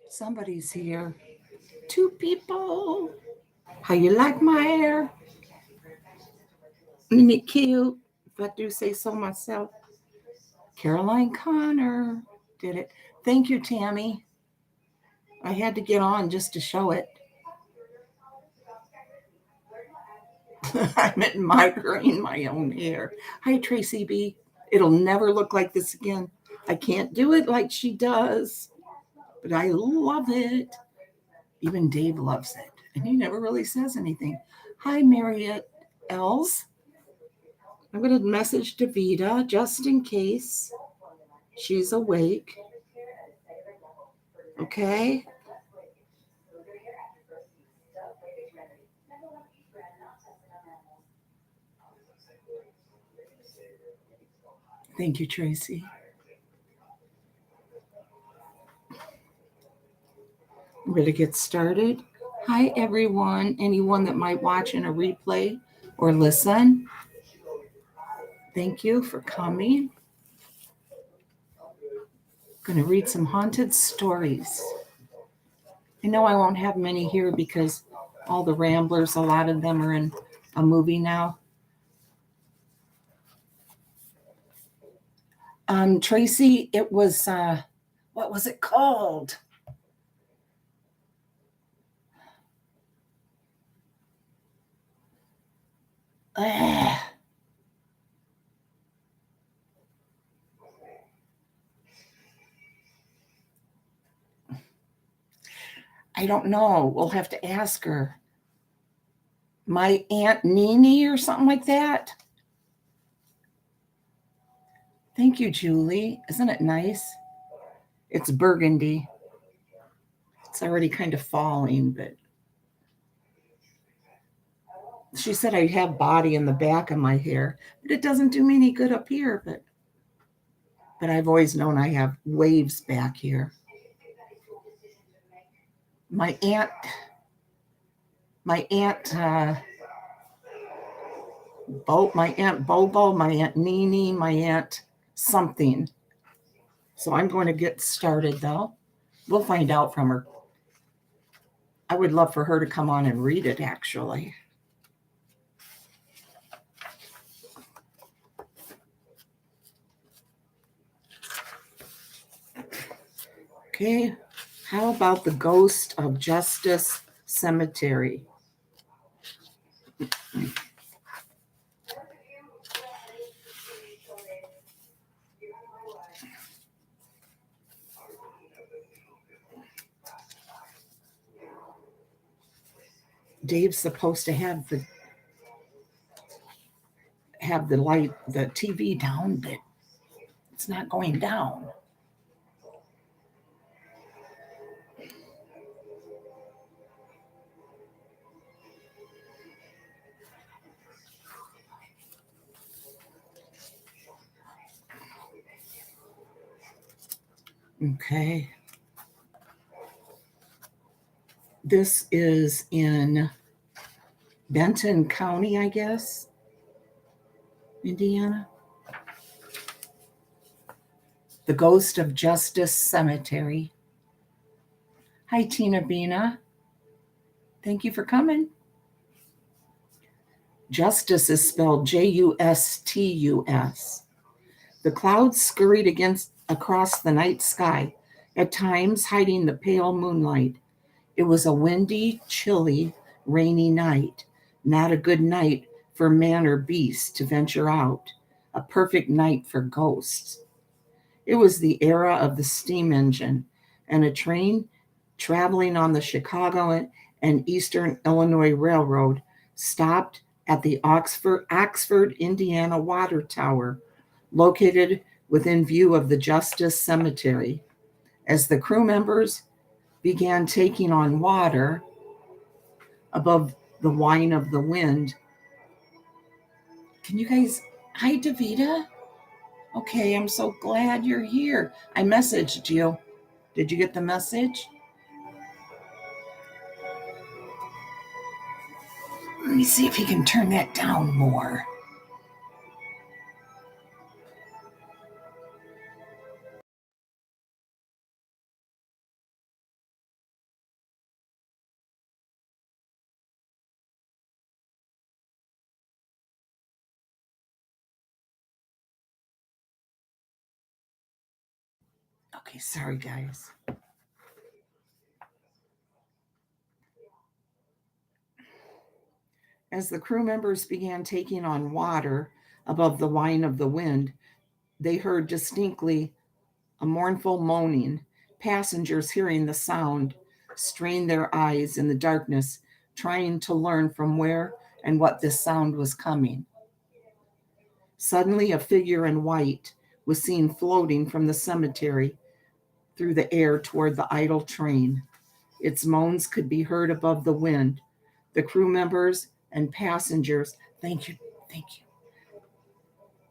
Somebody's here. Two people. How you like my hair? Isn't it cute? If I do say so myself. Caroline Connor did it. Thank you, Tammy. I had to get on just to show it. I'm admiring my own hair. Hi, Tracy B. It'll never look like this again. I can't do it like she does, but I love it. Even Dave loves it, and he never really says anything. Hi, Mariette Els. I'm going to message Davida just in case she's awake. Okay. Thank you, Tracy. I'm ready to get started. Hi, everyone. Anyone that might watch in a replay or listen, thank you for coming. I'm going to read some haunted stories. I know I won't have many here because all the Ramblers, a lot of them are in a movie now. Tracy, it was, what was it called? I don't know. We'll have to ask her. My Aunt Nini or something like that. Thank you, Julie. Isn't it nice? It's burgundy. It's already kind of falling, but she said I have body in the back of my hair, but it doesn't do me any good up here. But I've always known I have waves back here. My aunt my aunt my aunt Bobo, my aunt Nini, my aunt something. So I'm going to get started though. We'll find out from her. I would love for her to come on and read it actually. Okay, how about the Ghost of Justice Cemetery? Dave's supposed to have the light, the TV down, but it's not going down. Okay. This is in Benton County, I guess, Indiana. The Ghost of Justice Cemetery. Hi, Tina Bina. Thank you for coming. Justice is spelled Justus. The clouds scurried across the night sky, at times hiding the pale moonlight. It was a windy, chilly, rainy night, not a good night for man or beast to venture out, a perfect night for ghosts. It was the era of the steam engine, and a train traveling on the Chicago and Eastern Illinois Railroad stopped at the Oxford, Indiana Water Tower, located within view of the Justice Cemetery. As the crew members began taking on water above the whine of the wind. Can you guys? Hi, Davida. Okay, I'm so glad you're here. I messaged you. Did you get the message? Let me see if he can turn that down more. Okay, sorry, guys. As the crew members began taking on water above the whine of the wind, they heard distinctly a mournful moaning. Passengers, hearing the sound, strained their eyes in the darkness, trying to learn from where and what this sound was coming. Suddenly, a figure in white was seen floating from the cemetery through the air toward the idle train. Its moans could be heard above the wind. The crew members and passengers, thank you,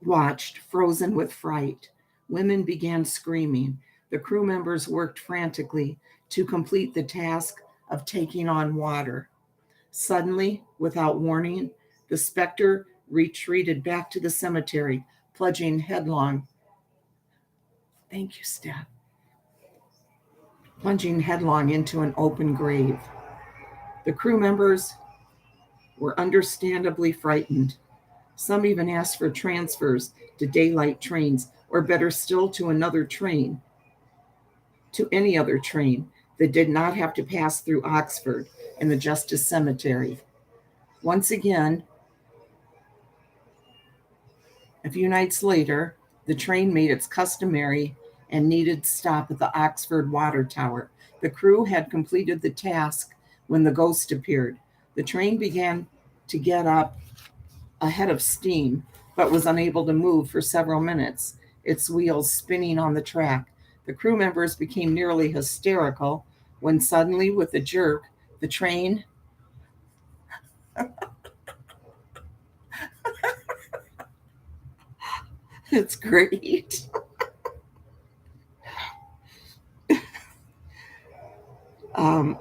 watched, frozen with fright. Women began screaming. The crew members worked frantically to complete the task of taking on water. Suddenly, without warning, the specter retreated back to the cemetery, plunging headlong. Thank you, Steph. Plunging headlong into an open grave. The crew members were understandably frightened. Some even asked for transfers to daylight trains, or better still, to any other train that did not have to pass through Oxford and the Justice Cemetery. Once again, a few nights later, the train made its customary and needed stop at the Oxford Water Tower. The crew had completed the task when the ghost appeared. The train began to get up ahead of steam, but was unable to move for several minutes, its wheels spinning on the track. The crew members became nearly hysterical when suddenly, with a jerk, the train it's great. Um,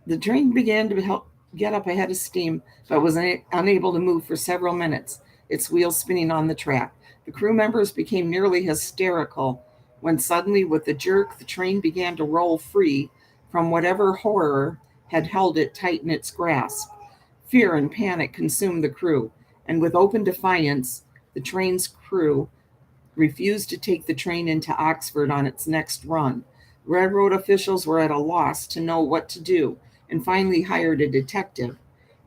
the train began to get up ahead of steam, but was unable to move for several minutes, its wheels spinning on the track. The crew members became nearly hysterical when suddenly, with a jerk, the train began to roll free from whatever horror had held it tight in its grasp. Fear and panic consumed the crew, and with open defiance, the train's crew refused to take the train into Oxford on its next run. Railroad officials were at a loss to know what to do and finally hired a detective.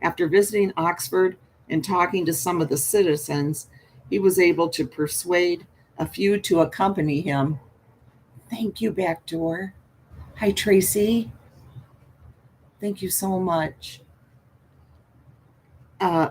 After visiting Oxford and talking to some of the citizens, he was able to persuade a few to accompany him. Thank you, Backdoor. Hi, Tracy. Thank you so much. Uh,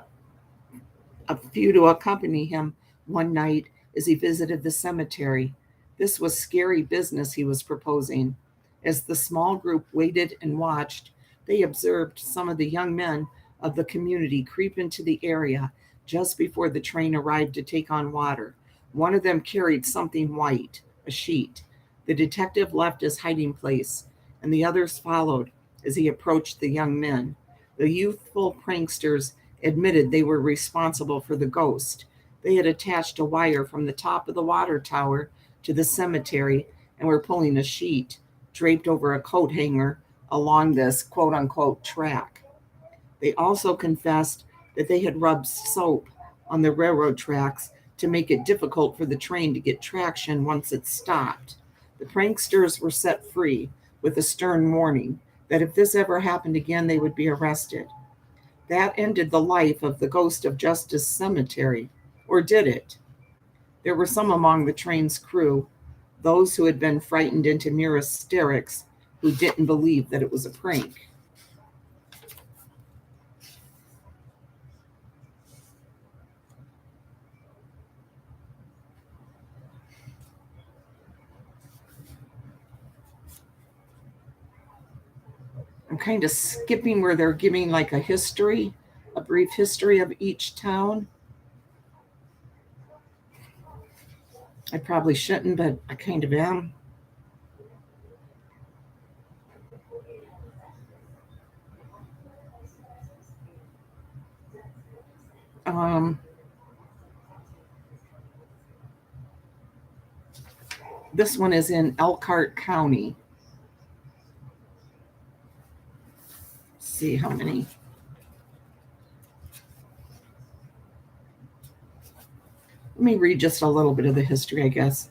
a few to accompany him one night as he visited the cemetery. This was scary business he was proposing. As the small group waited and watched, they observed some of the young men of the community creep into the area just before the train arrived to take on water. One of them carried something white, a sheet. The detective left his hiding place, and the others followed as he approached the young men. The youthful pranksters admitted they were responsible for the ghost. They had attached a wire from the top of the water tower to the cemetery and were pulling a sheet draped over a coat hanger along this quote unquote track. They also confessed that they had rubbed soap on the railroad tracks to make it difficult for the train to get traction once it stopped. The pranksters were set free with a stern warning that if this ever happened again, they would be arrested. That ended the life of the ghost of Justice Cemetery. Or did it? There were some among the train's crew, those who had been frightened into near hysterics, who didn't believe that it was a prank. I'm kind of skipping where they're giving like a brief history of each town. I probably shouldn't, but I kind of am. Um, this one is in Elkhart County. Let's see how many. Let me read just a little bit of the history, I guess.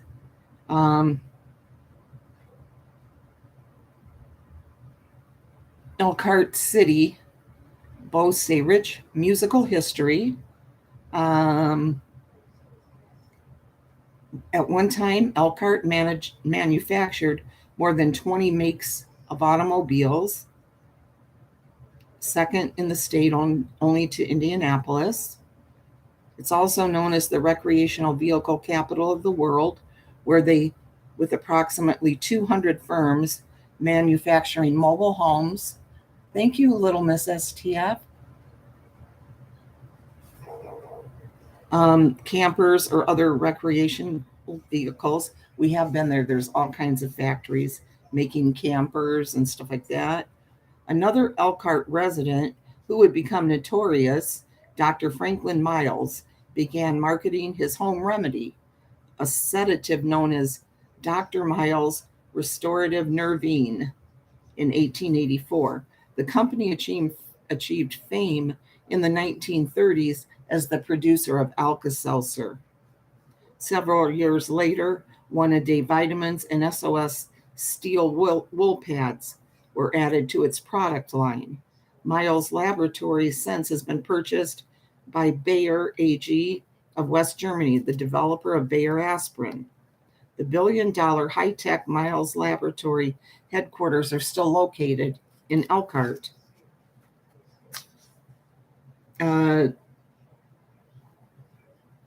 Elkhart City boasts a rich musical history. Um, at one time, Elkhart manufactured more than 20 makes of automobiles, second in the state only to Indianapolis. It's also known as the recreational vehicle capital of the world, where they, with approximately 200 firms manufacturing mobile homes. Thank you, little Miss STF. Campers or other recreation vehicles. We have been there. There's all kinds of factories making campers and stuff like that. Another Elkhart resident who would become notorious, Dr. Franklin Miles, began marketing his home remedy, a sedative known as Dr. Miles Restorative Nervine, in 1884. The company achieved fame in the 1930s as the producer of Alka-Seltzer. Several years later, one-a-day vitamins and SOS steel wool pads were added to its product line. Miles Laboratory since has been purchased by Bayer AG of West Germany, the developer of Bayer aspirin. The billion-dollar high-tech Miles Laboratory headquarters are still located in Elkhart.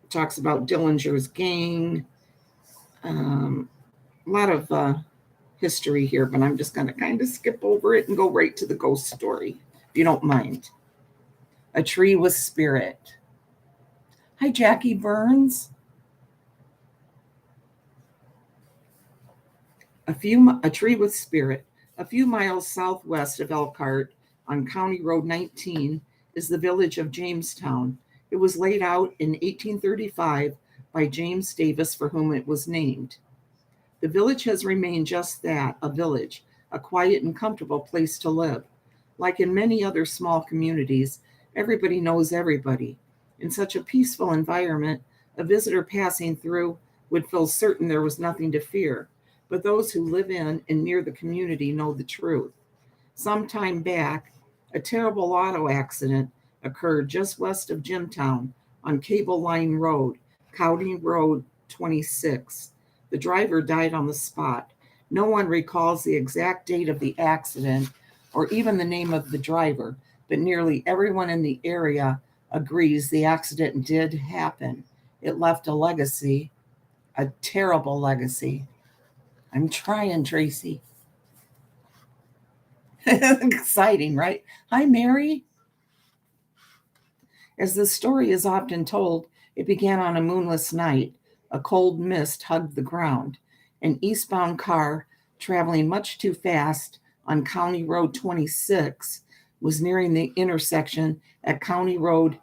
Talks about Dillinger's gang. A lot of history here, but I'm just going to kind of skip over it and go right to the ghost story, if you don't mind. A Tree with Spirit. Hi, Jackie Burns. A Tree with Spirit. A few miles southwest of Elkhart on County Road 19 is the village of Jamestown. It was laid out in 1835 by James Davis, for whom it was named. The village has remained just that, a village, a quiet and comfortable place to live. Like in many other small communities, everybody knows everybody. In such a peaceful environment, a visitor passing through would feel certain there was nothing to fear. But those who live in and near the community know the truth. Some time back, a terrible auto accident occurred just west of Jimtown on Cable Line Road, County Road 26. The driver died on the spot. No one recalls the exact date of the accident or even the name of the driver, but nearly everyone in the area agrees the accident did happen. It left a legacy, a terrible legacy. I'm trying, Tracy. Exciting, right? Hi, Mary. As the story is often told, it began on a moonless night. A cold mist hugged the ground. An eastbound car, traveling much too fast on County Road 26, was nearing the intersection at County Road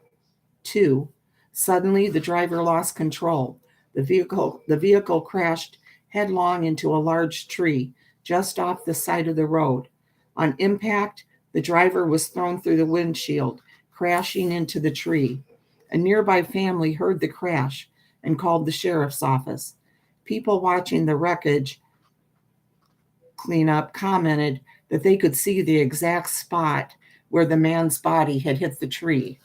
2. Suddenly, the driver lost control. The vehicle crashed headlong into a large tree just off the side of the road. On impact, the driver was thrown through the windshield, crashing into the tree. A nearby family heard the crash and called the sheriff's office. People watching the wreckage cleanup commented that they could see the exact spot where the man's body had hit the tree.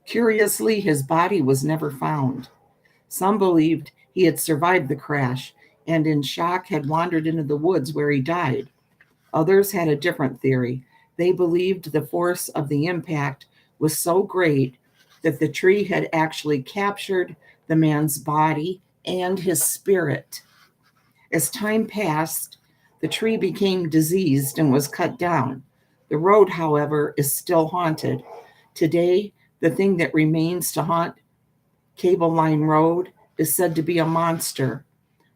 Curiously, his body was never found. Some believed he had survived the crash and, in shock, had wandered into the woods where he died. Others had a different theory. They believed the force of the impact was so great that the tree had actually captured the man's body and his spirit. As time passed, the tree became diseased and was cut down. The road, however, is still haunted. Today, the thing that remains to haunt Cable Line Road is said to be a monster.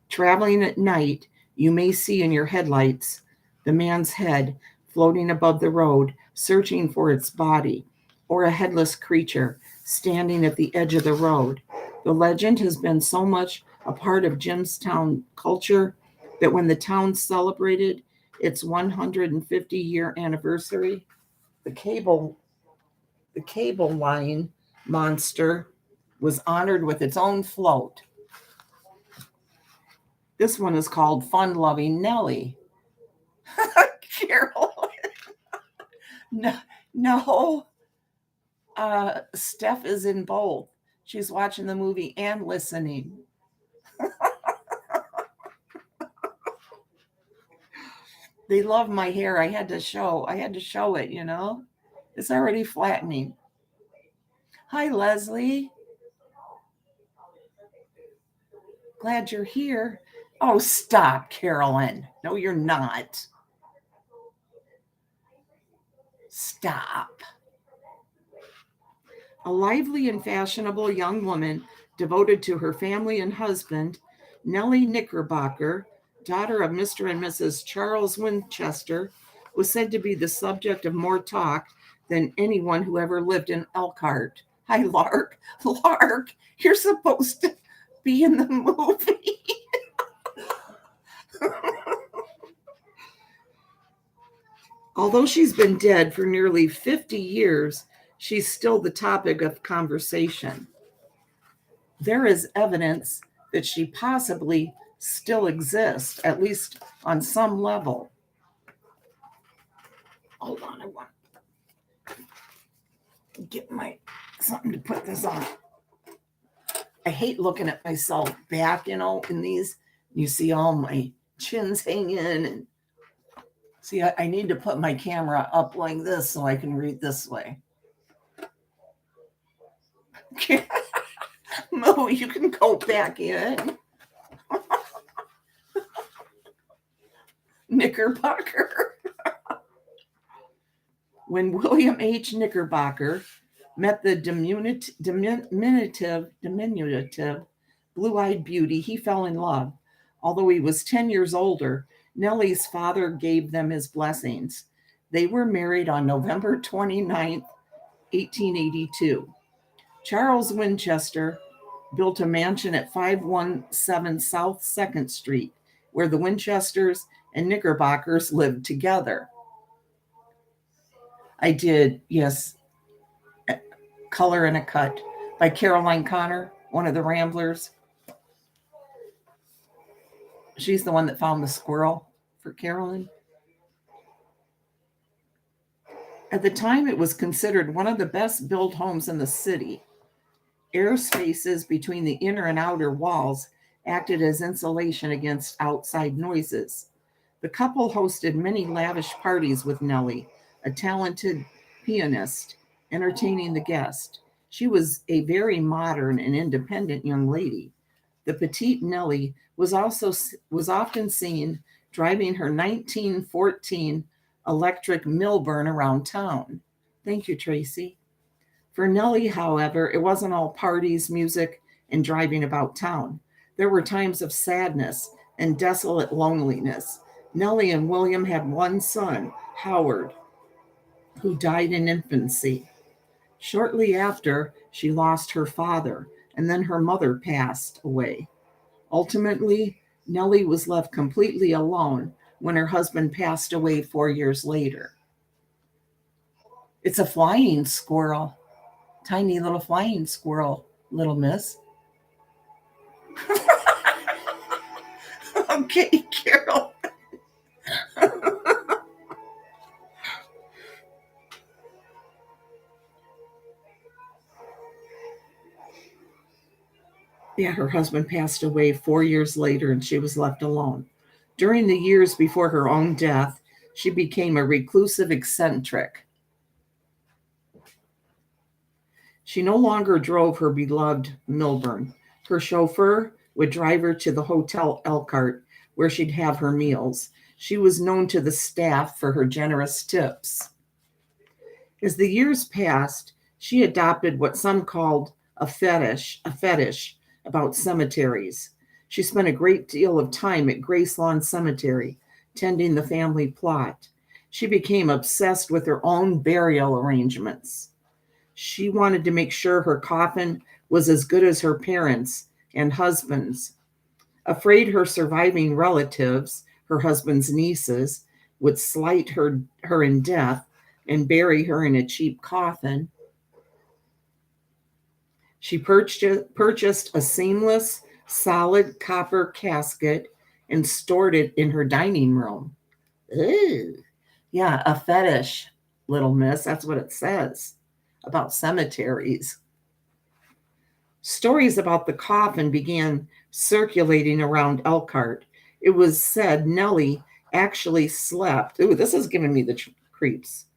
Traveling at night, you may see in your headlights the man's head floating above the road, searching for its body, or a headless creature standing at the edge of the road. The legend has been so much a part of Jamestown culture that when the town celebrated its 150-year anniversary, the cable line monster was honored with its own float. This one is called Fun Loving Nellie. Carol. No. Steph is in both. She's watching the movie and listening. They love my hair. I had to show it, you know. It's already flattening. Hi, Leslie. Glad you're here. Oh, stop, Carolyn. No, you're not. Stop. A lively and fashionable young woman devoted to her family and husband, Nellie Knickerbocker, daughter of Mr. and Mrs. Charles Winchester, was said to be the subject of more talk than anyone who ever lived in Elkhart. Hi, Lark. Lark, you're supposed to be in the movie. Although she's been dead for nearly 50 years, she's still the topic of conversation. There is evidence that she possibly still exists, at least on some level. Hold on, I want to get something to put this on. I hate looking at myself back, in these. You see all my chins hanging, and see, I need to put my camera up like this so I can read this way. Mo, you can go back in. Knickerbocker. When William H. Knickerbocker met the diminutive, blue-eyed beauty, he fell in love. Although he was 10 years older, Nellie's father gave them his blessings. They were married on November 29th, 1882. Charles Winchester built a mansion at 517 South 2nd Street, where the Winchesters and Knickerbockers lived together. I did, yes, Color and a Cut by Caroline Connor, one of the Ramblers. She's the one that found the squirrel for Carolyn. At the time, it was considered one of the best built homes in the city. Air spaces between the inner and outer walls acted as insulation against outside noises. The couple hosted many lavish parties with Nellie, a talented pianist, entertaining the guest. She was a very modern and independent young lady. The petite Nellie was often seen driving her 1914 electric Milburn around town. Thank you, Tracy. For Nellie, however, it wasn't all parties, music, and driving about town. There were times of sadness and desolate loneliness. Nellie and William had one son, Howard, who died in infancy. Shortly after, she lost her father, and then her mother passed away. Ultimately, Nellie was left completely alone when her husband passed away 4 years later. It's a flying squirrel. Tiny little flying squirrel, little miss. Okay, Carol. Yeah, her husband passed away 4 years later, and she was left alone. During the years before her own death, she became a reclusive eccentric. She no longer drove her beloved Milburn. Her chauffeur would drive her to the Hotel Elkhart, where she'd have her meals. She was known to the staff for her generous tips. As the years passed, she adopted what some called a fetish about cemeteries. She spent a great deal of time at Grace Lawn Cemetery, tending the family plot. She became obsessed with her own burial arrangements. She wanted to make sure her coffin was as good as her parents' and husband's. Afraid her surviving relatives, her husband's nieces, would slight her in death and bury her in a cheap coffin, She purchased a seamless, solid copper casket and stored it in her dining room. Ew. Yeah, a fetish, little miss. That's what it says about cemeteries. Stories about the coffin began circulating around Elkhart. It was said Nellie actually slept. Ooh, this is giving me the creeps.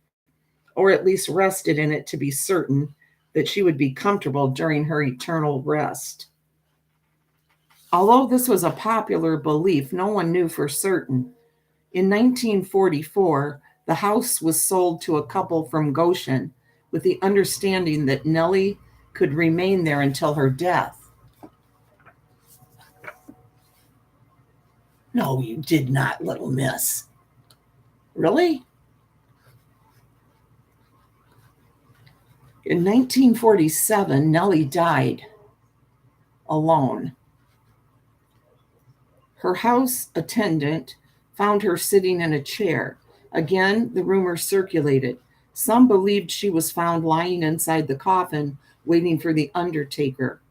Or at least rested in it to be certain that she would be comfortable during her eternal rest. Although this was a popular belief, no one knew for certain. In 1944, the house was sold to a couple from Goshen with the understanding that Nellie could remain there until her death. No, you did not, little miss. Really? In 1947, Nellie died alone. Her house attendant found her sitting in a chair. Again, the rumor circulated. Some believed she was found lying inside the coffin, waiting for the undertaker.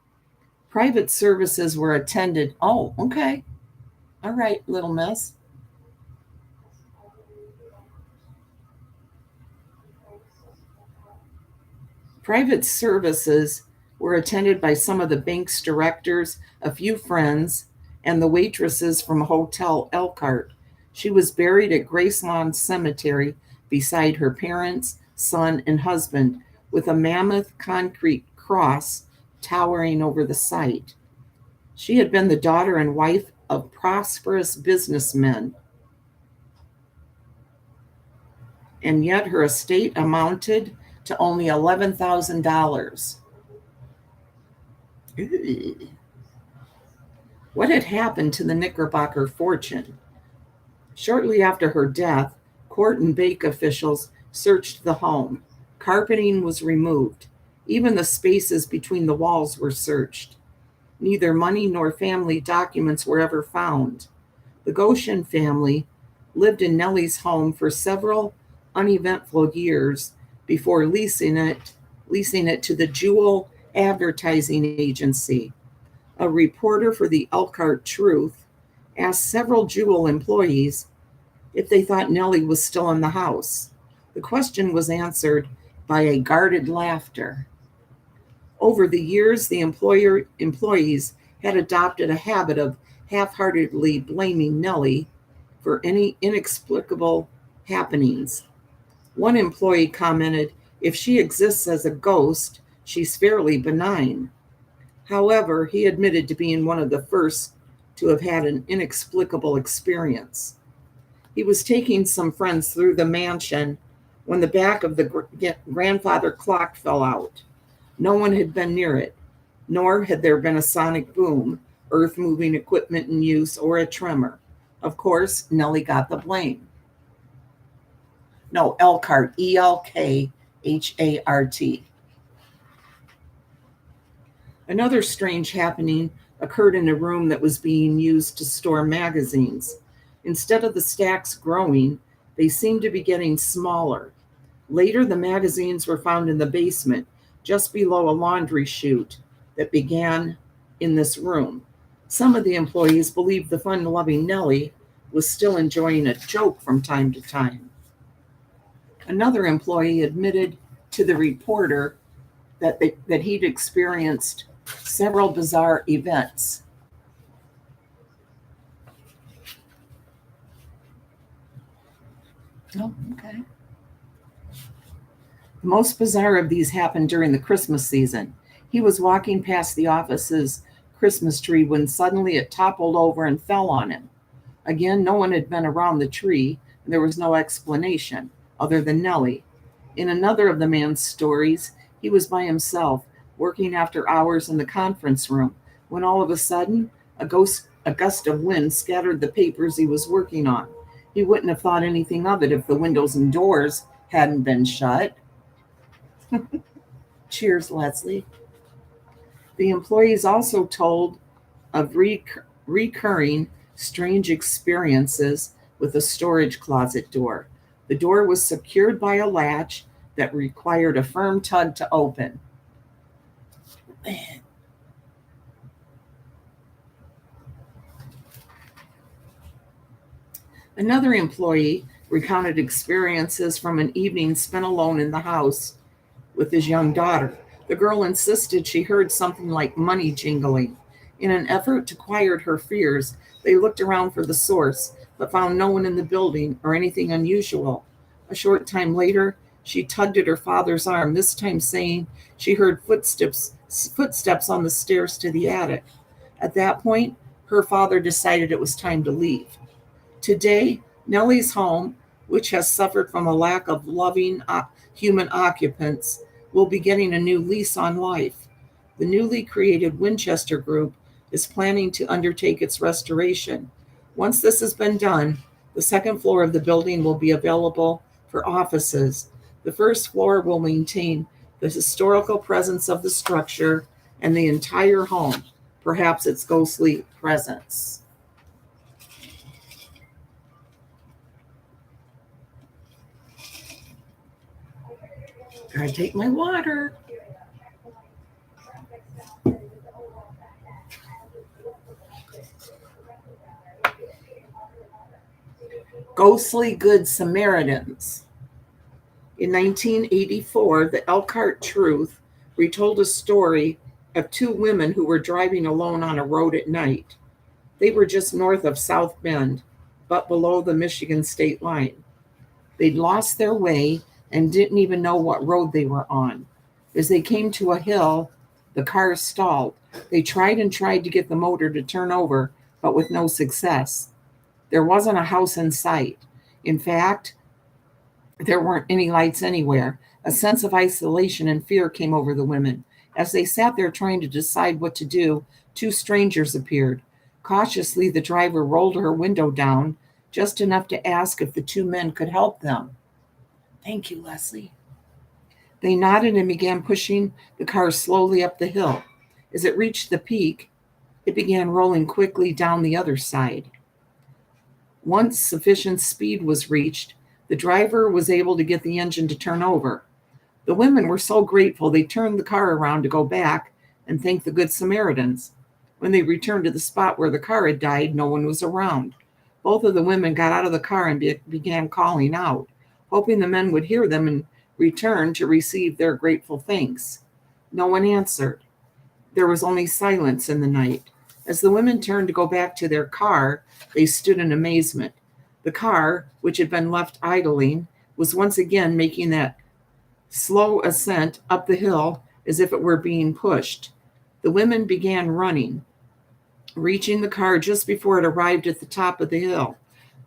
Private services were attended. Oh, okay. All right, little miss. Private services were attended by some of the bank's directors, a few friends, and the waitresses from Hotel Elkhart. She was buried at Gracelawn Cemetery beside her parents, son, and husband, with a mammoth concrete cross towering over the site. She had been the daughter and wife of prosperous businessmen, and yet her estate amounted to only $11,000. What had happened to the Knickerbocker fortune? Shortly after her death, court and bank officials searched the home. Carpeting was removed. Even the spaces between the walls were searched. Neither money nor family documents were ever found. The Goshen family lived in Nellie's home for several uneventful years before leasing it to the Jewel Advertising Agency. A reporter for the Elkhart Truth asked several Jewel employees if they thought Nellie was still in the house. The question was answered by a guarded laughter. Over the years, the employees had adopted a habit of half-heartedly blaming Nellie for any inexplicable happenings. One employee commented, "If she exists as a ghost, she's fairly benign." However, he admitted to being one of the first to have had an inexplicable experience. He was taking some friends through the mansion when the back of the grandfather clock fell out. No one had been near it, nor had there been a sonic boom, earth-moving equipment in use, or a tremor. Of course, Nellie got the blame. No, Elkhart, Elkhart. Another strange happening occurred in a room that was being used to store magazines. Instead of the stacks growing, they seemed to be getting smaller. Later, the magazines were found in the basement, just below a laundry chute that began in this room. Some of the employees believed the fun-loving Nellie was still enjoying a joke from time to time. Another employee admitted to the reporter that he'd experienced several bizarre events. Oh, okay. The most bizarre of these happened during the Christmas season. He was walking past the office's Christmas tree when suddenly it toppled over and fell on him. Again, no one had been around the tree, and there was no explanation other than Nellie. In another of the man's stories, he was by himself, working after hours in the conference room, when all of a sudden, a gust of wind scattered the papers he was working on. He wouldn't have thought anything of it if the windows and doors hadn't been shut. Cheers, Leslie. The employees also told of recurring strange experiences with a storage closet door. The door was secured by a latch that required a firm tug to open. Another employee recounted experiences from an evening spent alone in the house with his young daughter. The girl insisted she heard something like money jingling. In an effort to quiet her fears, they looked around for the source, but found no one in the building or anything unusual. A short time later, she tugged at her father's arm, this time saying she heard footsteps on the stairs to the attic. At that point, her father decided it was time to leave. Today, Nellie's home, which has suffered from a lack of loving human occupants, will be getting a new lease on life. The newly created Winchester Group is planning to undertake its restoration. Once this has been done, the second floor of the building will be available for offices. The first floor will maintain the historical presence of the structure and the entire home, perhaps its ghostly presence. Gotta take my water. Ghostly Good Samaritans. In 1984, the Elkhart Truth retold a story of two women who were driving alone on a road at night. They were just north of South Bend, but below the Michigan state line. They'd lost their way and didn't even know what road they were on. As they came to a hill, the car stalled. They tried and tried to get the motor to turn over, but with no success. There wasn't a house in sight. In fact, there weren't any lights anywhere. A sense of isolation and fear came over the women. As they sat there trying to decide what to do, two strangers appeared. Cautiously, the driver rolled her window down, just enough to ask if the two men could help them. Thank you, Leslie. They nodded and began pushing the car slowly up the hill. As it reached the peak, it began rolling quickly down the other side. Once sufficient speed was reached, the driver was able to get the engine to turn over. The women were so grateful they turned the car around to go back and thank the Good Samaritans. When they returned to the spot where the car had died, no one was around. Both of the women got out of the car and began calling out, hoping the men would hear them and return to receive their grateful thanks. No one answered. There was only silence in the night. As the women turned to go back to their car, they stood in amazement. The car, which had been left idling, was once again making that slow ascent up the hill as if it were being pushed. The women began running, reaching the car just before it arrived at the top of the hill.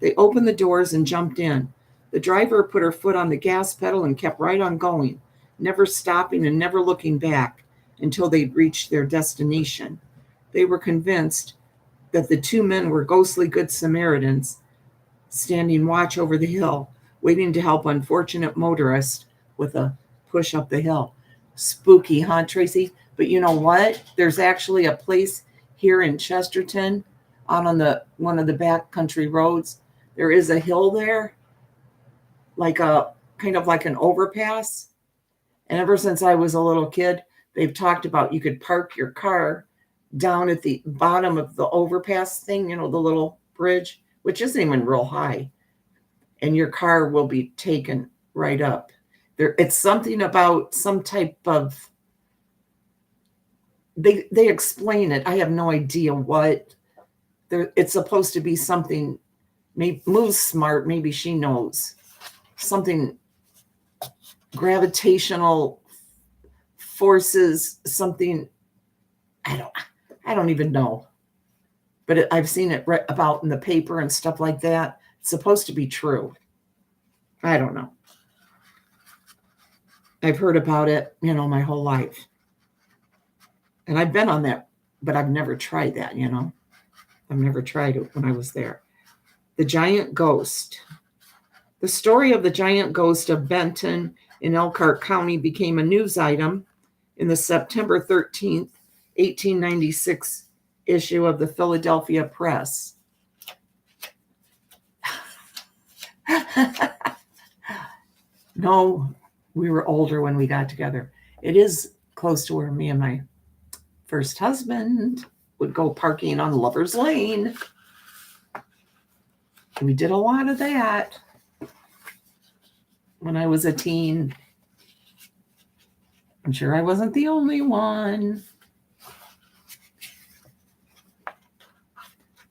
They opened the doors and jumped in. The driver put her foot on the gas pedal and kept right on going, never stopping and never looking back until they'd reached their destination. They were convinced that the two men were ghostly Good Samaritans standing watch over the hill, waiting to help unfortunate motorists with a push up the hill. Spooky, huh, Tracy? But you know what? There's actually a place here in Chesterton, out on the one of the backcountry roads. There is a hill there, like a kind of like an overpass. And ever since I was a little kid, they've talked about you could park your car down at the bottom of the overpass thing, the little bridge, which isn't even real high, and your car will be taken right up. It's something about some type of, they explain it. I have no idea what. It's supposed to be something, maybe Moo's smart, maybe she knows. Something gravitational forces, something, I don't even know. But I've seen it about in the paper and stuff like that. It's supposed to be true. I don't know. I've heard about it, my whole life. And I've been on that, but I've never tried that, I've never tried it when I was there. The Giant Ghost. The story of the giant ghost of Benton in Elkhart County became a news item in the September 13th, 1896 issue of the Philadelphia Press. No, we were older when we got together. It is close to where me and my first husband would go parking on Lover's Lane. We did a lot of that when I was a teen. I'm sure I wasn't the only one.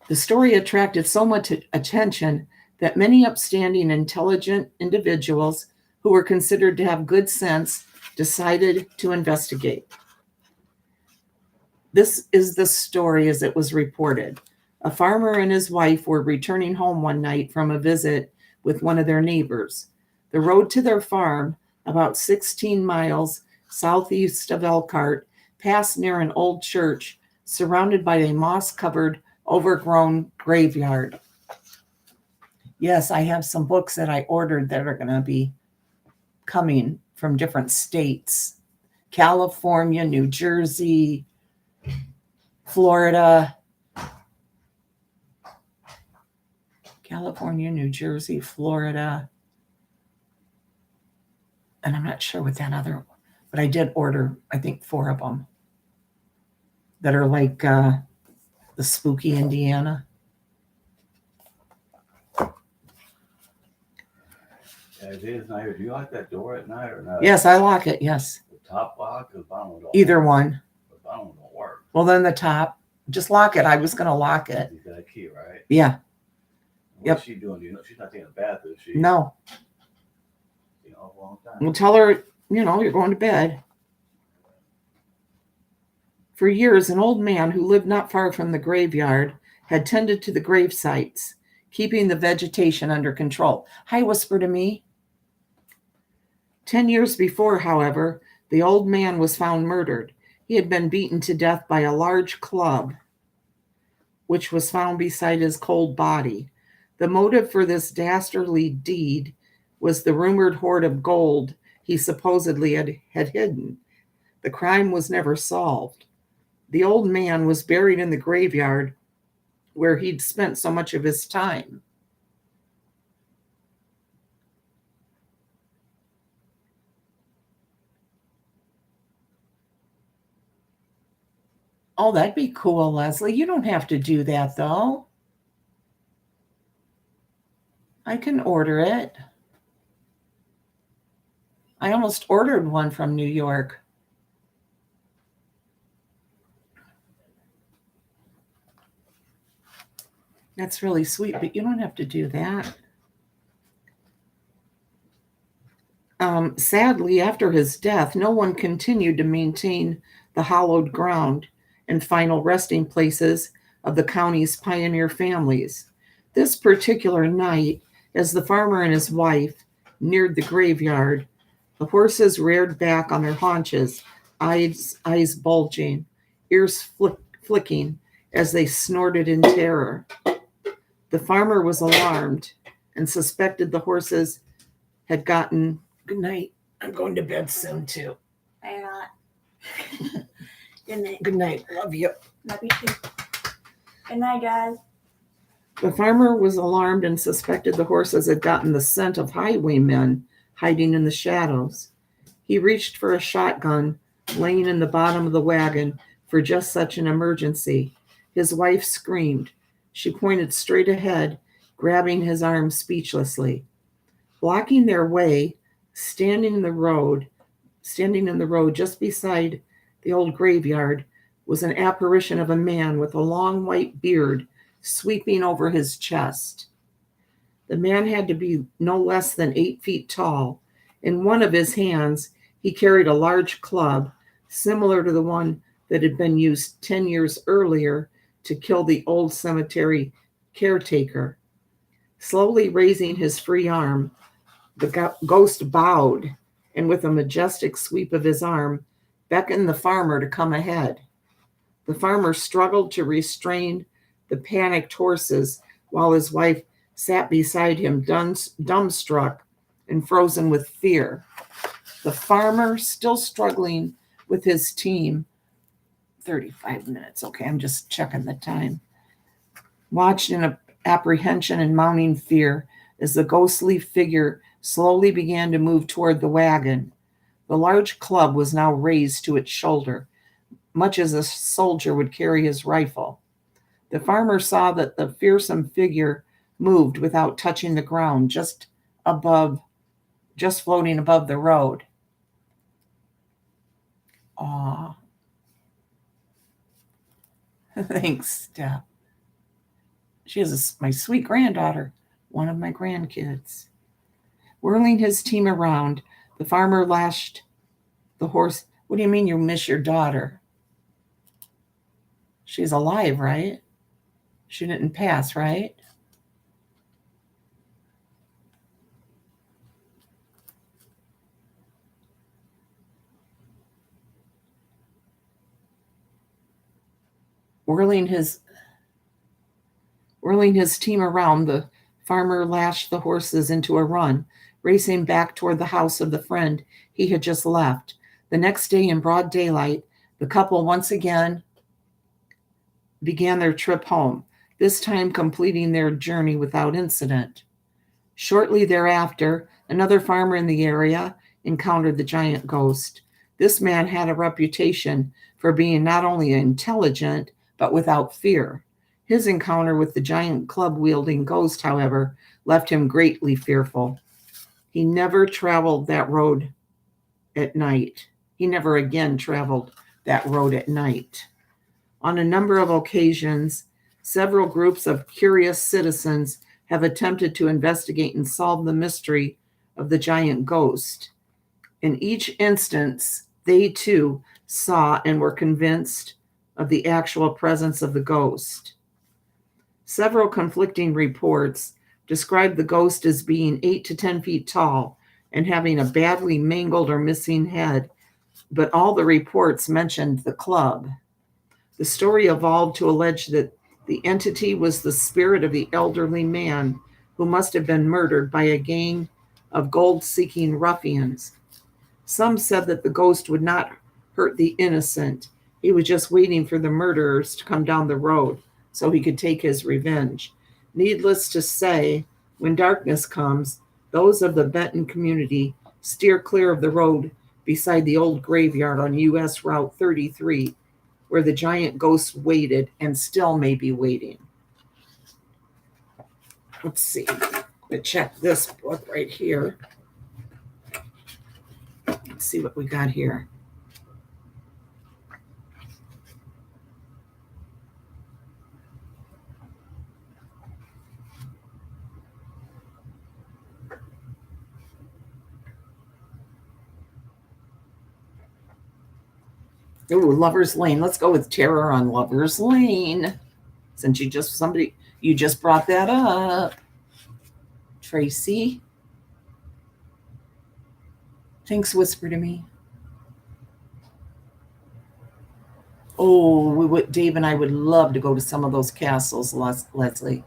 The story attracted so much attention that many upstanding, intelligent individuals who were considered to have good sense decided to investigate. This is the story as it was reported. A farmer and his wife were returning home one night from a visit with one of their neighbors. The road to their farm, about 16 miles southeast of Elkhart, passed near an old church surrounded by a moss-covered, overgrown graveyard. Yes, I have some books that I ordered that are going to be coming from different states. California, New Jersey, Florida. California, New Jersey, Florida. And I'm not sure what that other one, but I did order, I think, 4 of them that are like the spooky Indiana. Yeah, it is night. Do you lock that door at night or not? Yes, I lock it, yes. The top lock or the bottom don't Either work? one. The bottom don't work. Well, then the top. Just lock it. I was going to lock it. You got a key, right? Yeah. What's she doing? You know, she's not taking a bath, is she? No. You know, a long time. We'll tell her, you're going to bed. For years, an old man who lived not far from the graveyard had tended to the grave sites, keeping the vegetation under control. Hi, whisper to me. 10 years before, however, the old man was found murdered. He had been beaten to death by a large club, which was found beside his cold body. The motive for this dastardly deed was the rumored hoard of gold he supposedly had hidden. The crime was never solved. The old man was buried in the graveyard where he'd spent so much of his time. Oh, that'd be cool, Leslie. You don't have to do that, though. I can order it. I almost ordered one from New York. That's really sweet, but you don't have to do that. Sadly, after his death, no one continued to maintain the hallowed ground and final resting places of the county's pioneer families. This particular night, as the farmer and his wife neared the graveyard, the horses reared back on their haunches, eyes bulging, ears flicking as they snorted in terror. The farmer was alarmed and suspected the horses had gotten... Good night. I'm going to bed soon, too. I'm not. Good night. Good night. Love you. Love you too. Good night, guys. The farmer was alarmed and suspected the horses had gotten the scent of highwaymen hiding in the shadows. He reached for a shotgun laying in the bottom of the wagon for just such an emergency. His wife screamed. She pointed straight ahead, grabbing his arm speechlessly. Blocking their way, standing in the road just beside the old graveyard, was an apparition of a man with a long white beard sweeping over his chest. The man had to be no less than 8 feet tall. In one of his hands, he carried a large club, similar to the one that had been used 10 years earlier to kill the old cemetery caretaker. Slowly raising his free arm, the ghost bowed and with a majestic sweep of his arm, beckoned the farmer to come ahead. The farmer struggled to restrain the panicked horses while his wife sat beside him, dumbstruck and frozen with fear. The farmer, still struggling with his team, 35 minutes. Okay, I'm just checking the time. Watched in apprehension and mounting fear as the ghostly figure slowly began to move toward the wagon. The large club was now raised to its shoulder, much as a soldier would carry his rifle. The farmer saw that the fearsome figure moved without touching the ground, just floating above the road. Aw. Thanks, Steph. She is my sweet granddaughter, one of my grandkids. Whirling his team around, the farmer lashed the horse. What do you mean you miss your daughter? She's alive, right? She didn't pass, right? Whirling his team around, the farmer lashed the horses into a run, racing back toward the house of the friend he had just left. The next day, in broad daylight, the couple once again began their trip home, this time completing their journey without incident. Shortly thereafter, another farmer in the area encountered the giant ghost. This man had a reputation for being not only intelligent, but without fear. His encounter with the giant club-wielding ghost, however, left him greatly fearful. He never traveled that road at night. He never again traveled that road at night. On a number of occasions, several groups of curious citizens have attempted to investigate and solve the mystery of the giant ghost. In each instance, they too saw and were convinced of the actual presence of the ghost. Several conflicting reports describe the ghost as being 8 to 10 feet tall and having a badly mangled or missing head, but all the reports mentioned the club. The story evolved to allege that the entity was the spirit of the elderly man who must have been murdered by a gang of gold-seeking ruffians. Some said that the ghost would not hurt the innocent. He was just waiting for the murderers to come down the road so he could take his revenge. Needless to say, when darkness comes, those of the Benton community steer clear of the road beside the old graveyard on U.S. Route 33, where the giant ghost waited and still may be waiting. Let's see. Let's check this book right here. Let's see what we got here. Ooh, Lover's Lane. Let's go with Terror on Lover's Lane. Since you just brought that up. Tracy. Thanks, Whisper to Me. Oh, Dave and I would love to go to some of those castles, Leslie.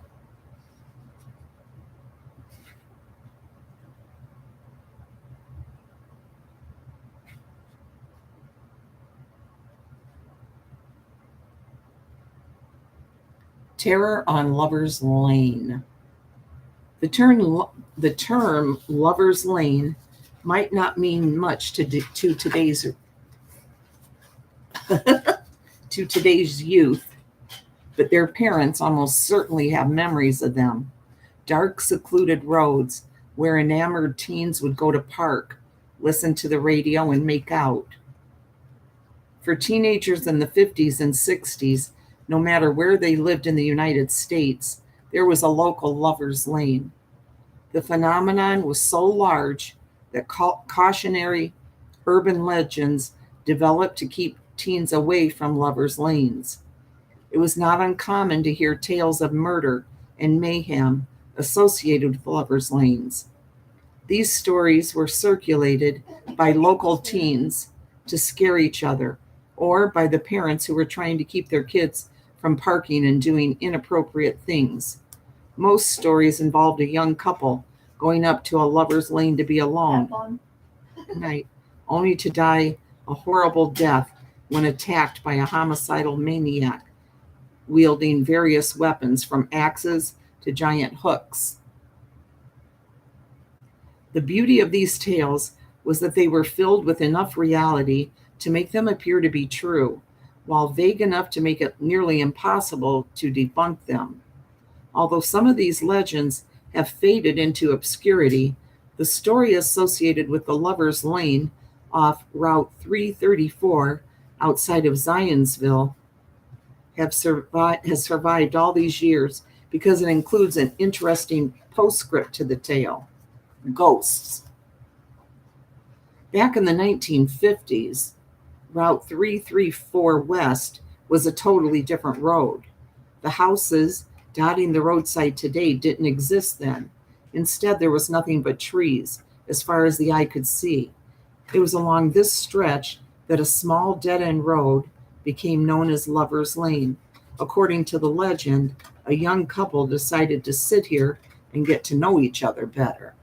Terror on Lover's Lane. The term Lover's Lane might not mean much to today's to today's youth, but their parents almost certainly have memories of them. Dark, secluded roads where enamored teens would go to park, listen to the radio, and make out. For teenagers in the 50s and 60s, no matter where they lived in the United States, there was a local Lover's Lane. The phenomenon was so large that cautionary urban legends developed to keep teens away from lovers' lanes. It was not uncommon to hear tales of murder and mayhem associated with lovers' lanes. These stories were circulated by local teens to scare each other, or by the parents who were trying to keep their kids from parking and doing inappropriate things. Most stories involved a young couple going up to a lover's lane to be alone at night, only to die a horrible death when attacked by a homicidal maniac wielding various weapons from axes to giant hooks. The beauty of these tales was that they were filled with enough reality to make them appear to be true. while vague enough to make it nearly impossible to debunk them. Although some of these legends have faded into obscurity, the story associated with the Lover's Lane off Route 334 outside of Zionsville has survived all these years because it includes an interesting postscript to the tale: ghosts. Back in the 1950s, Route 334 West was a totally different road. The houses dotting the roadside today didn't exist then. Instead, there was nothing but trees as far as the eye could see. It was along this stretch that a small dead-end road became known as Lover's Lane. According to the legend, a young couple decided to sit here and get to know each other better.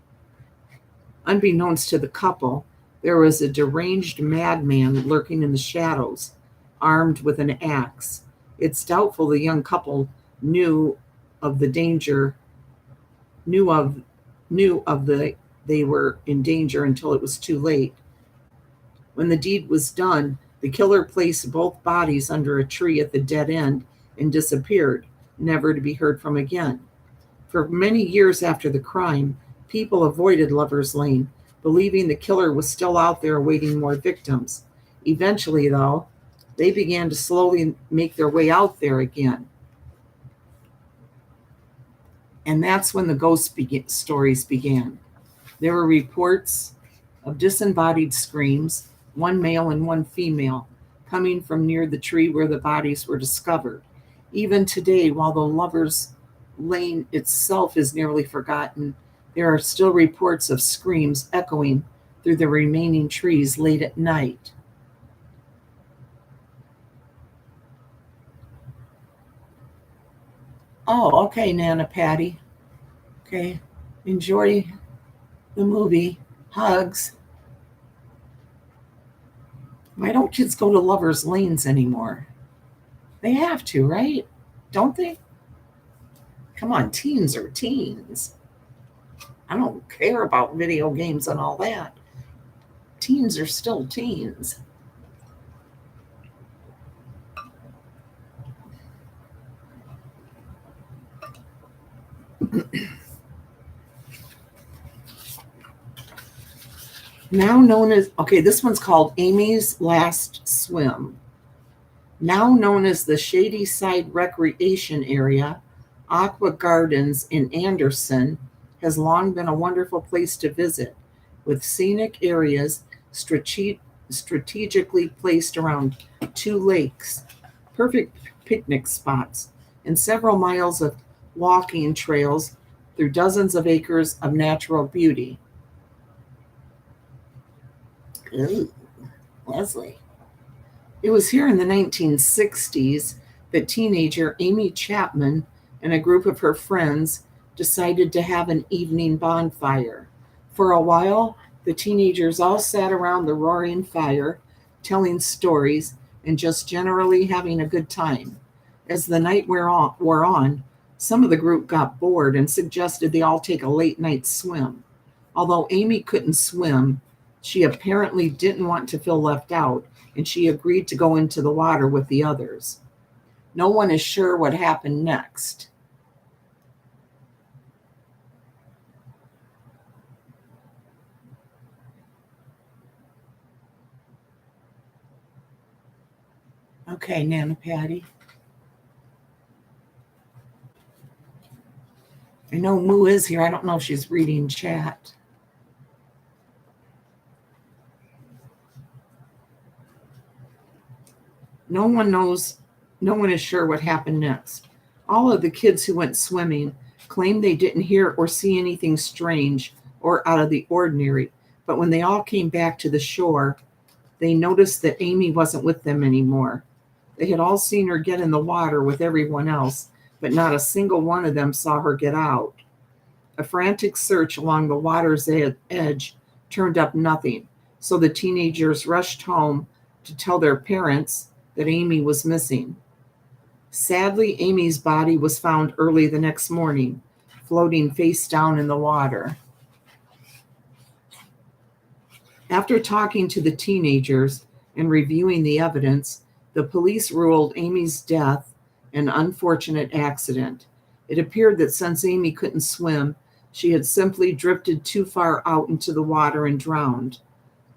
Unbeknownst to the couple, there was a deranged madman lurking in the shadows, armed with an axe. It's doubtful the young couple knew of the danger, they were in danger until it was too late. When the deed was done, the killer placed both bodies under a tree at the dead end and disappeared, never to be heard from again. For many years after the crime, people avoided Lover's Lane, believing the killer was still out there awaiting more victims. Eventually, though, they began to slowly make their way out there again. And that's when the ghost stories began. There were reports of disembodied screams, one male and one female, coming from near the tree where the bodies were discovered. Even today, while the Lover's Lane itself is nearly forgotten, there are still reports of screams echoing through the remaining trees late at night. Oh, okay, Nana Patty. Okay, enjoy the movie. Hugs. Why don't kids go to Lover's Lanes anymore? They have to, right? Don't they? Come on, teens are teens. I don't care about video games and all that. Teens are still teens. Now known as, okay, this one's called Amy's Last Swim. Now known as the Shady Side Recreation Area, Aqua Gardens in Anderson has long been a wonderful place to visit, with scenic areas strategically placed around two lakes, perfect picnic spots, and several miles of walking trails through dozens of acres of natural beauty. Ooh, Leslie. It was here in the 1960s that teenager Amy Chapman and a group of her friends decided to have an evening bonfire. For a while, the teenagers all sat around the roaring fire, telling stories and just generally having a good time. As the night wore on, some of the group got bored and suggested they all take a late night swim. Although Amy couldn't swim, she apparently didn't want to feel left out, and she agreed to go into the water with the others. No one is sure what happened next. Okay, Nana Patty. I know Moo is here. I don't know if she's reading chat. No one is sure what happened next. All of the kids who went swimming claimed they didn't hear or see anything strange or out of the ordinary, but when they all came back to the shore, they noticed that Amy wasn't with them anymore. They had all seen her get in the water with everyone else, but not a single one of them saw her get out. A frantic search along the water's edge turned up nothing, so the teenagers rushed home to tell their parents that Amy was missing. Sadly, Amy's body was found early the next morning, floating face down in the water. After talking to the teenagers and reviewing the evidence, The police ruled Amy's death an unfortunate accident. It appeared that since Amy couldn't swim, she had simply drifted too far out into the water and drowned,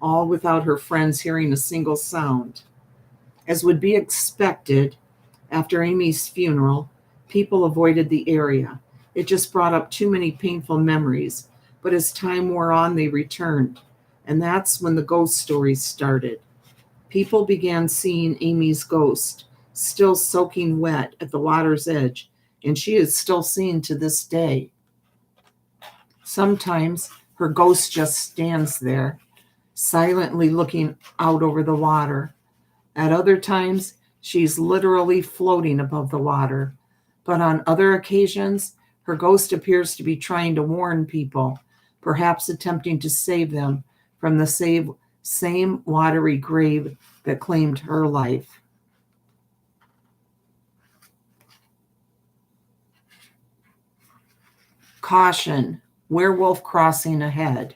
all without her friends hearing a single sound. As would be expected, after Amy's funeral, people avoided the area. It just brought up too many painful memories. But as time wore on, they returned. And that's when the ghost stories started. People began seeing Amy's ghost, still soaking wet at the water's edge, and she is still seen to this day. Sometimes her ghost just stands there, silently looking out over the water. At other times, she's literally floating above the water. But on other occasions, her ghost appears to be trying to warn people, perhaps attempting to save them from the same watery grave that claimed her life. Caution, werewolf crossing ahead.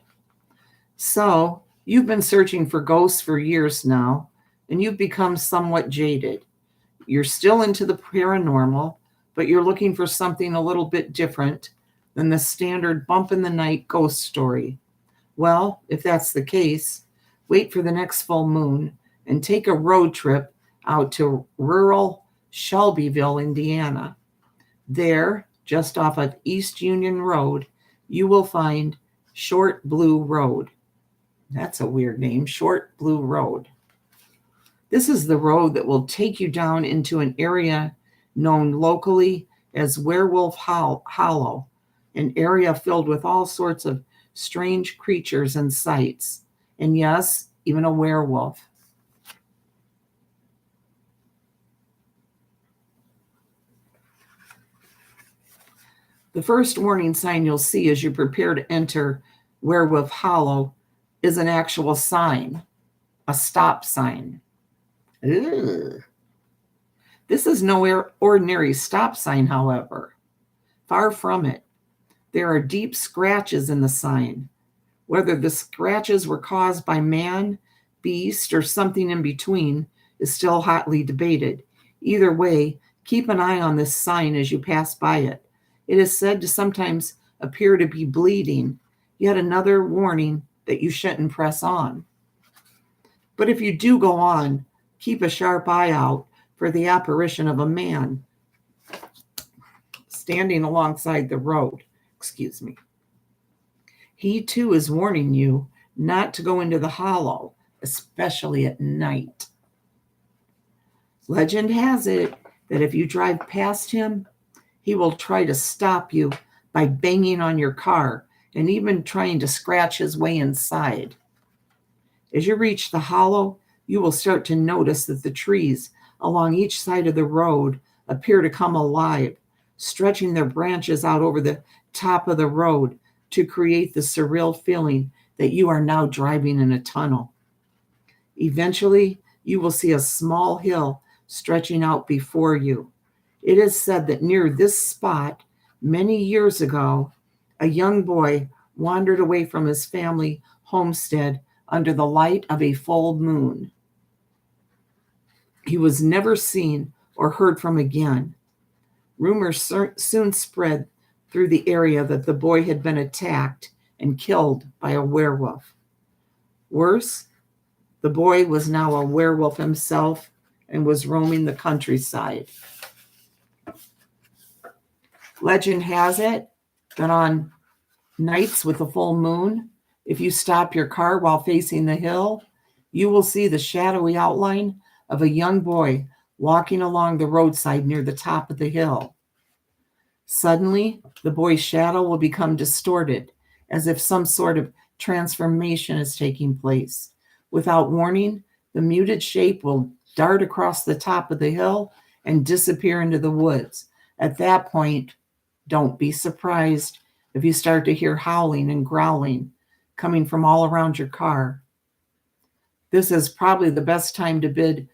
So, you've been searching for ghosts for years now, and you've become somewhat jaded. You're still into the paranormal, but you're looking for something a little bit different than the standard bump in the night ghost story. Well, if that's the case, wait for the next full moon and take a road trip out to rural Shelbyville, Indiana. There, just off of East Union Road, you will find Short Blue Road. That's a weird name, Short Blue Road. This is the road that will take you down into an area known locally as Werewolf Hollow, an area filled with all sorts of strange creatures and sights, and yes, even a werewolf. The first warning sign you'll see as you prepare to enter Werewolf Hollow is an actual sign, a stop sign. Ugh. This is no ordinary stop sign, however. Far from it. There are deep scratches in the sign. Whether the scratches were caused by man, beast, or something in between is still hotly debated. Either way, keep an eye on this sign as you pass by it. It is said to sometimes appear to be bleeding, yet another warning that you shouldn't press on. But if you do go on, keep a sharp eye out for the apparition of a man standing alongside the road. Excuse me. He too is warning you not to go into the hollow, especially at night. Legend has it that if you drive past him, he will try to stop you by banging on your car and even trying to scratch his way inside. As you reach the hollow, you will start to notice that the trees along each side of the road appear to come alive, stretching their branches out over the top of the road to create the surreal feeling that you are now driving in a tunnel. Eventually, you will see a small hill stretching out before you. It is said that near this spot, many years ago, a young boy wandered away from his family homestead under the light of a full moon. He was never seen or heard from again. Rumors soon spread through the area that the boy had been attacked and killed by a werewolf. Worse, the boy was now a werewolf himself and was roaming the countryside. Legend has it that on nights with a full moon, if you stop your car while facing the hill, you will see the shadowy outline of a young boy walking along the roadside near the top of the hill. Suddenly, the boy's shadow will become distorted, as if some sort of transformation is taking place. Without warning, the muted shape will dart across the top of the hill and disappear into the woods. At that point, don't be surprised if you start to hear howling and growling coming from all around your car. This is probably the best time to bid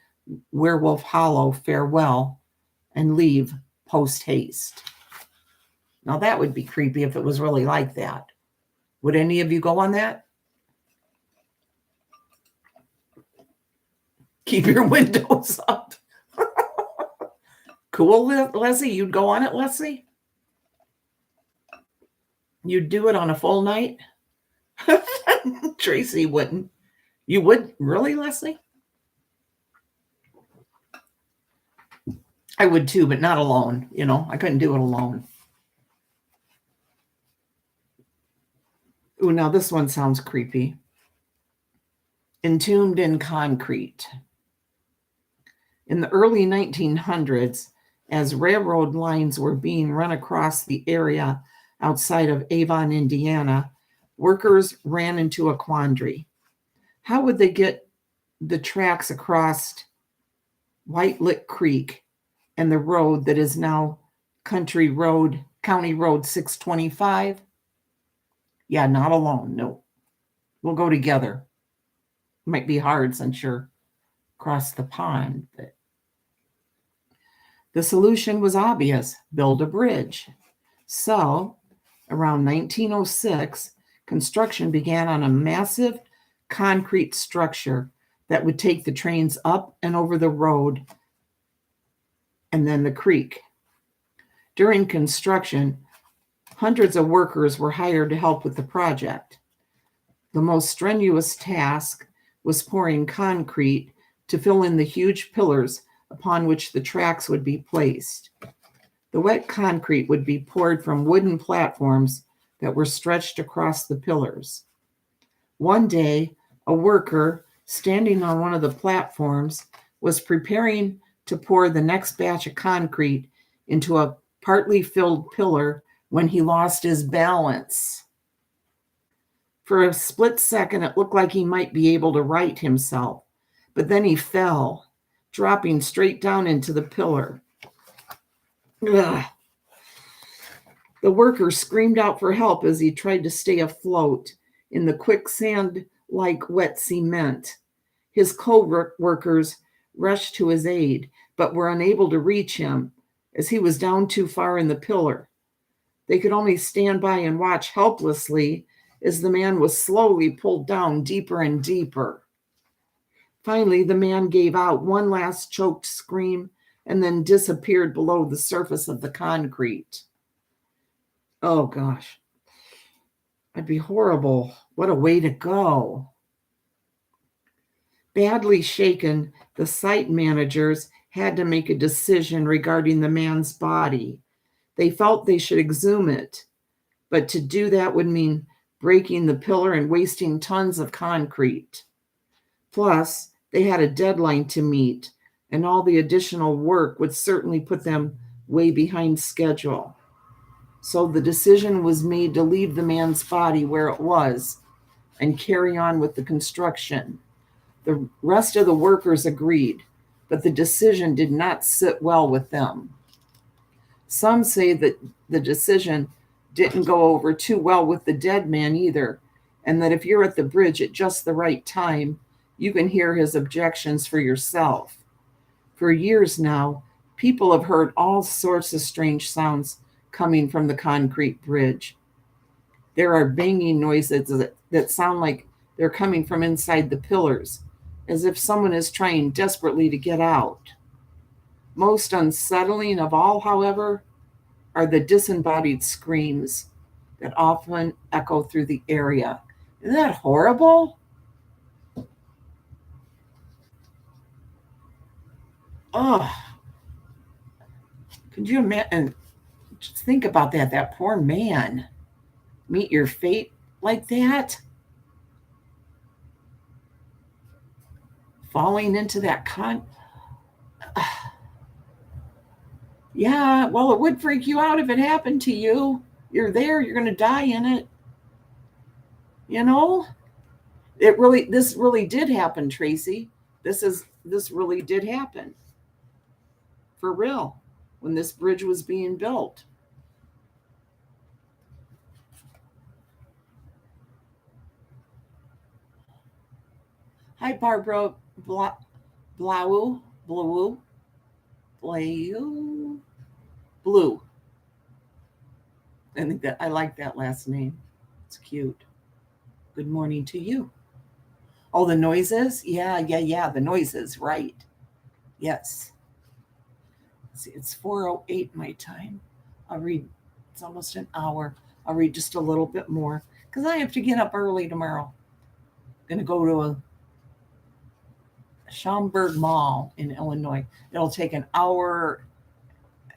Werewolf Hollow farewell and leave post haste. Now that would be creepy if it was really like that. Would any of you go on that? Keep your windows up. Cool, Leslie. You'd go on it, Leslie? You'd do it on a full night? Tracy wouldn't. You would? Really, Leslie? I would too, but not alone. I couldn't do it alone. Ooh, now this one sounds creepy. Entombed in concrete. In the early 1900s, as railroad lines were being run across the area outside of Avon, Indiana, workers ran into a quandary. How would they get the tracks across White Lick Creek and the road that is now County Road 625? Yeah, not alone. No. We'll go together. Might be hard since you're across the pond, but the solution was obvious: build a bridge. So, around 1906, construction began on a massive concrete structure that would take the trains up and over the road and then the creek. During construction, hundreds of workers were hired to help with the project. The most strenuous task was pouring concrete to fill in the huge pillars upon which the tracks would be placed. The wet concrete would be poured from wooden platforms that were stretched across the pillars. One day, a worker standing on one of the platforms was preparing to pour the next batch of concrete into a partly filled pillar when he lost his balance. For a split second, it looked like he might be able to right himself, but then he fell, dropping straight down into the pillar. Ugh. The worker screamed out for help as he tried to stay afloat in the quicksand-like wet cement. His co-workers rushed to his aid, but were unable to reach him as he was down too far in the pillar. They could only stand by and watch helplessly as the man was slowly pulled down deeper and deeper. Finally, the man gave out one last choked scream and then disappeared below the surface of the concrete. Oh, gosh. That'd be horrible. What a way to go. Badly shaken, the site managers had to make a decision regarding the man's body. They felt they should exhume it, but to do that would mean breaking the pillar and wasting tons of concrete. Plus, they had a deadline to meet, and all the additional work would certainly put them way behind schedule. So the decision was made to leave the man's body where it was and carry on with the construction. The rest of the workers agreed, but the decision did not sit well with them. Some say that the decision didn't go over too well with the dead man either, and that if you're at the bridge at just the right time, you can hear his objections for yourself. For years now, people have heard all sorts of strange sounds coming from the concrete bridge. There are banging noises that sound like they're coming from inside the pillars, as if someone is trying desperately to get out. Most unsettling of all, however, are the disembodied screams that often echo through the area. Isn't that horrible? Oh, could you imagine? Just think about that. That poor man. Meet your fate like that? Falling into that Yeah, well, it would freak you out if it happened to you. You're there, you're going to die in it. This really did happen, Tracy. This really did happen. For real, when this bridge was being built. Hi, Barbara Blue. I like that last name. It's cute. Good morning to you. Oh, the noises? Yeah, the noises, right. Yes. Let's see, it's 4:08 my time. I'll read, it's almost an hour. I'll read just a little bit more because I have to get up early tomorrow. I'm going to go to a Schaumburg Mall in Illinois. It'll take an hour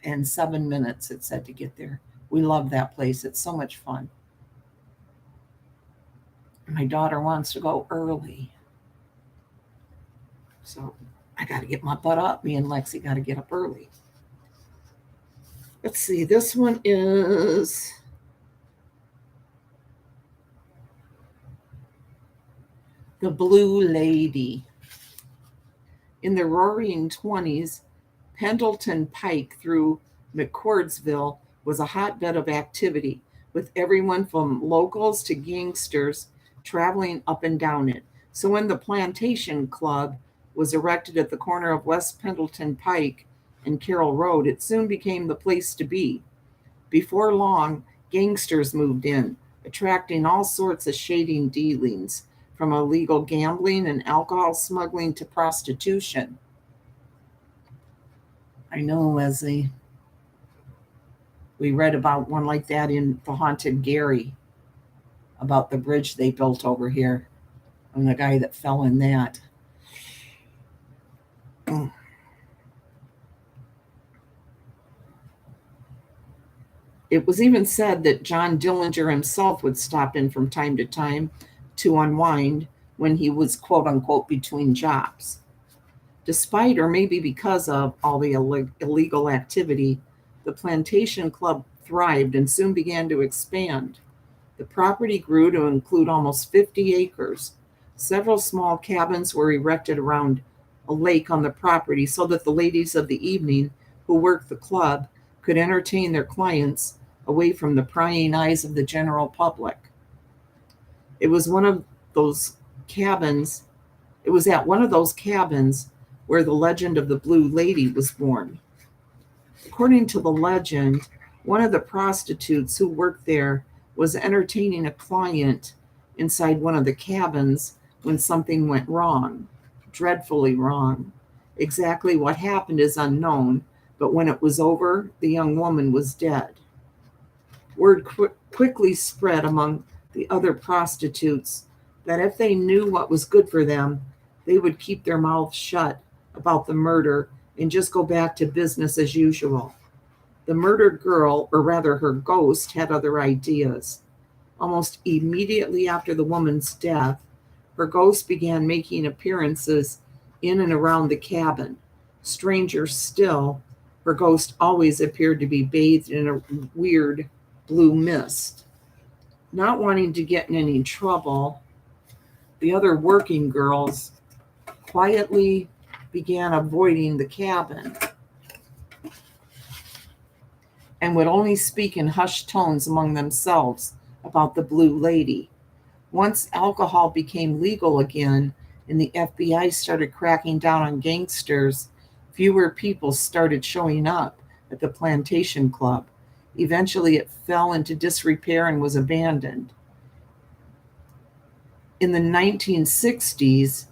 and 7 minutes, it said, to get there. We love that place. It's so much fun. My daughter wants to go early. So I got to get my butt up. Me and Lexi got to get up early. Let's see. This one is The Blue Lady. In the roaring 20s, Pendleton Pike through McCordsville was a hotbed of activity, with everyone from locals to gangsters traveling up and down it. So when the Plantation Club was erected at the corner of West Pendleton Pike and Carroll Road, it soon became the place to be. Before long, gangsters moved in, attracting all sorts of shady dealings, from illegal gambling and alcohol smuggling to prostitution. I know, Leslie. We read about one like that in The Haunted Gary, about the bridge they built over here and the guy that fell in that. It was even said that John Dillinger himself would stop in from time to time to unwind when he was, quote unquote, between jobs. Despite, or maybe because of, all the illegal activity, the Plantation Club thrived and soon began to expand. The property grew to include almost 50 acres. Several small cabins were erected around a lake on the property so that the ladies of the evening who worked the club could entertain their clients away from the prying eyes of the general public. It was one of those cabins, it was at one of those cabins where the legend of the Blue Lady was born. According to the legend, one of the prostitutes who worked there was entertaining a client inside one of the cabins when something went wrong, dreadfully wrong. Exactly what happened is unknown, but when it was over, the young woman was dead. Word quickly spread among the other prostitutes that if they knew what was good for them, they would keep their mouths shut about the murder and just go back to business as usual. The murdered girl, or rather her ghost, had other ideas. Almost immediately after the woman's death, her ghost began making appearances in and around the cabin. Stranger still, her ghost always appeared to be bathed in a weird blue mist. Not wanting to get in any trouble, the other working girls quietly began avoiding the cabin and would only speak in hushed tones among themselves about the Blue Lady. Once alcohol became legal again and the FBI started cracking down on gangsters, fewer people started showing up at the Plantation Club. Eventually, it fell into disrepair and was abandoned. In the 1960s,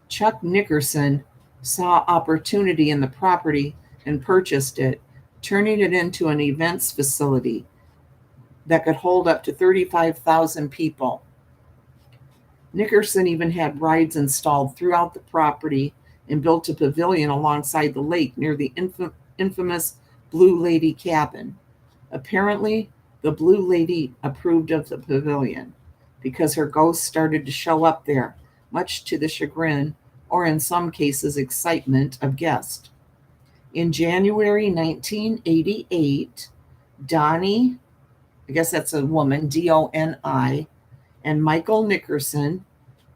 Chuck Nickerson saw opportunity in the property and purchased it, turning it into an events facility that could hold up to 35,000 people. Nickerson even had rides installed throughout the property and built a pavilion alongside the lake near the infamous Blue Lady cabin. Apparently, the Blue Lady approved of the pavilion because her ghost started to show up there, much to the chagrin, or in some cases, excitement of guests. In January 1988, Donnie, I guess that's a woman, Doni, and Michael Nickerson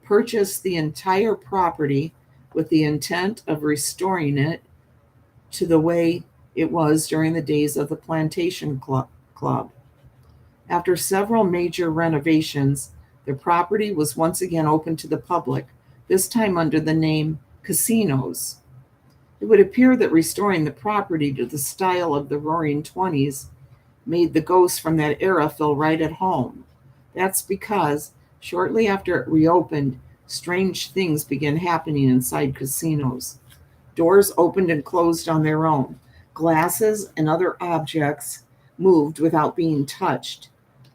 purchased the entire property with the intent of restoring it to the way it was during the days of the Plantation Club. After several major renovations, the property was once again open to the public, this time under the name Casinos. It would appear that restoring the property to the style of the Roaring '20s made the ghosts from that era feel right at home. That's because shortly after it reopened, Strange things began happening inside casinos. Doors opened and closed on their own. Glasses and other objects moved without being touched,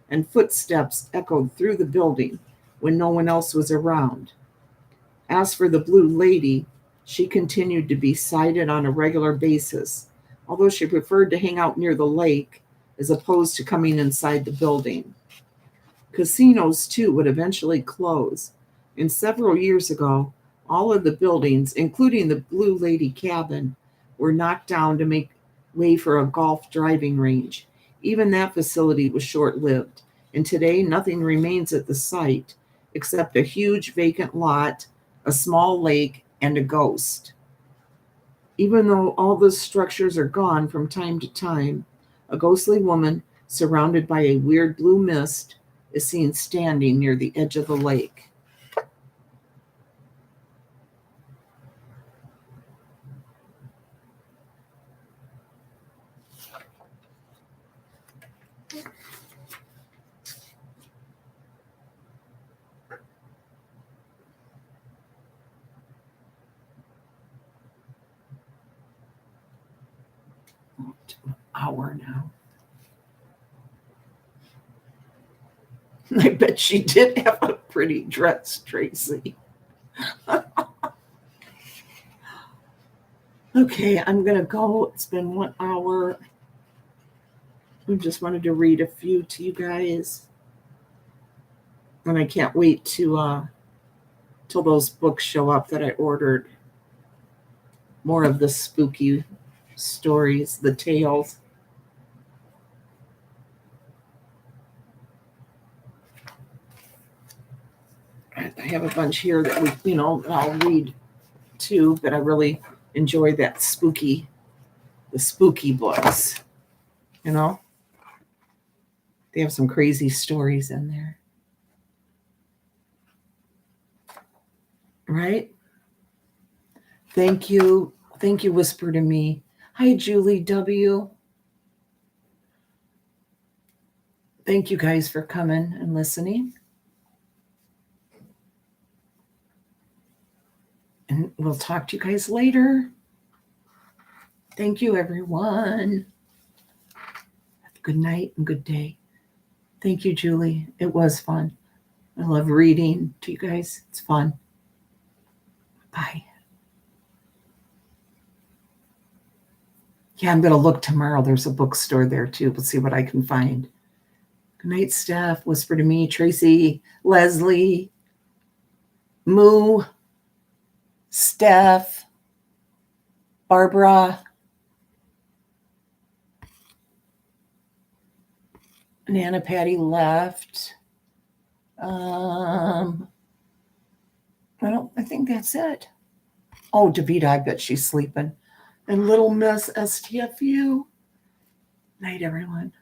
and footsteps echoed through the building when no one else was around. As for the Blue Lady, she continued to be sighted on a regular basis, although she preferred to hang out near the lake as opposed to coming inside the building. Casinos, too, would eventually close, and several years ago, all of the buildings, including the Blue Lady cabin, were knocked down to make way for a golf driving range. Even that facility was short-lived, and today nothing remains at the site except a huge vacant lot, a small lake, and a ghost. Even though all the structures are gone from time to time, a ghostly woman surrounded by a weird blue mist is seen standing near the edge of the lake. An hour now. I bet she did have a pretty dress, Tracy. Okay, I'm going to go. It's been 1 hour. I just wanted to read a few to you guys. And I can't wait to till those books show up that I ordered. More of the spooky stories, the tales. I have a bunch here that I'll read too, but I really enjoy the spooky books. They have some crazy stories in there. Right? Thank you. Thank you, Whisper to Me. Hi, Julie W. Thank you guys for coming and listening. And we'll talk to you guys later. Thank you, everyone. Have a good night and good day. Thank you, Julie. It was fun. I love reading to you guys. It's fun. Bye. Yeah, I'm going to look tomorrow. There's a bookstore there, too. We'll see what I can find. Good night, Steph. Whisper to Me. Tracy, Leslie, Moo, Steph, Barbara, Nana Patty left. I think that's it. Oh, Davida, I bet she's sleeping. And Little Miss STFU. Night, everyone.